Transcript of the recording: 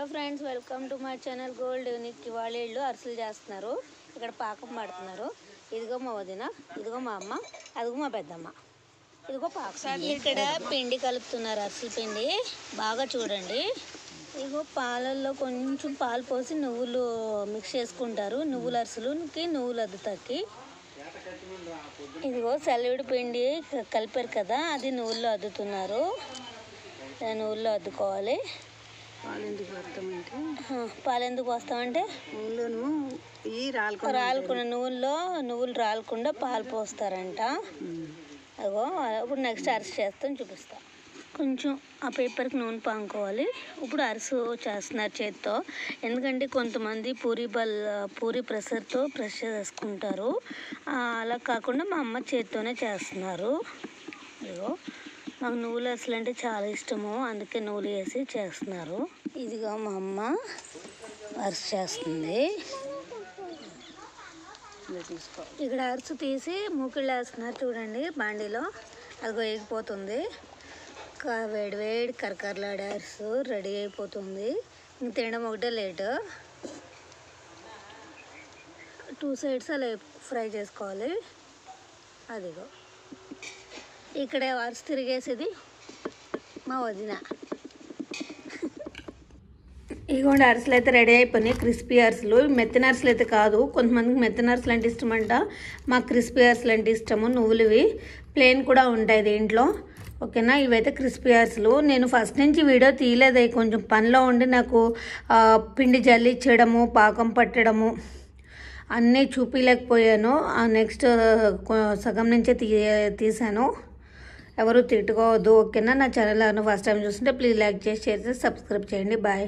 Hello friends, welcome to my channel gold unique. వాళ్ళు అరిసెలు చేస్తున్నారు. ఇక్కడ పాకం పడుతున్నారు. ఇదిగో మా వదిన, ఇదిగో మా అమ్మ, అదిగో మా పెద్దమ్మ, ఇదిగో పాకం. ఇక్కడ పిండి కలుపుతున్నారు, అరిసెల పిండి. బాగా చూడండి. ఇదిగో పాలల్లో కొంచెం పాలు పోసి నువ్వులు మిక్స్ చేసుకుంటారు. నువ్వుల అరిసెలుకి నువ్వులు అద్దుతాకి. ఇదిగో సెలవుడి పిండి కలిపారు కదా, అది నువ్వుల్లో అద్దుతున్నారు. నువ్వుల్లో అద్దుకోవాలి. పాలు ఎందుకు పోస్తామంటే రాలకుండా నువ్వులు రాలకుండా పాలు పోస్తారంట. అదిగో ఇప్పుడు నెక్స్ట్ అరిసె చేస్తాం, చూపిస్తా. కొంచెం ఆ పేపర్కి నూనె పాముకోవాలి. ఇప్పుడు అరిసె చేస్తున్నారు చేత్తో. ఎందుకంటే కొంతమంది పూరి ప్రెషర్తో ప్రెస్ చేసుకుంటారు. అలా కాకుండా మా అమ్మ చేత్తోనే చేస్తున్నారు. ఇదిగో నాకు నువ్వులు అరిసెలు అంటే చాలా ఇష్టము, అందుకే నువ్వులు వేసి చేస్తున్నారు. ఇదిగో మా అమ్మ అరిసె చేస్తుంది. ఇక్కడ అరిసె తీసి మూకిళ్ళు వేస్తున్నారు చూడండి బాండీలో. అదిగో ఎగిపోతుంది. వేడి వేడి కరకరలాడే అరిసె రెడీ అయిపోతుంది. ఇంక తినడం ఒకటే లేటు. 2 సైడ్స్ అలా ఫ్రై చేసుకోవాలి. అదిగో ఇక్కడ అరిసె తిరిగేసేది మా వదిన. ఇదిగోండి అరిసెలు అయితే రెడీ అయిపోయినాయి. క్రిస్పీ అరిసెలు, మెత్తన అరిసెలు అయితే కాదు. కొంతమందికి మెత్తన అరిసెలు అంటే ఇష్టం అంట. మాకు క్రిస్పీ అరిసెలు అంటే ఇష్టము. నువ్వులువి ప్లెయిన్ కూడా ఉంటాయి దీంట్లో. ఓకేనా, ఇవైతే క్రిస్పీ అరిసెలు. నేను ఫస్ట్ నుంచి వీడియో తీయలేదు, కొంచెం పనిలో ఉండి నాకు పిండి జల్లించడము, పాకం పట్టడము అన్నీ చూపించలేకపోయాను. నెక్స్ట్ సగం నుంచే తీసాను. ఎవరు తిట్టుకోవద్దు, ఓకేనా. నా ఛానల్ ఫస్ట్ టైం చూస్తుంటే ప్లీజ్ లైక్ చేసి, షేర్ చేసి, సబ్స్క్రైబ్ చేయండి. బాయ్.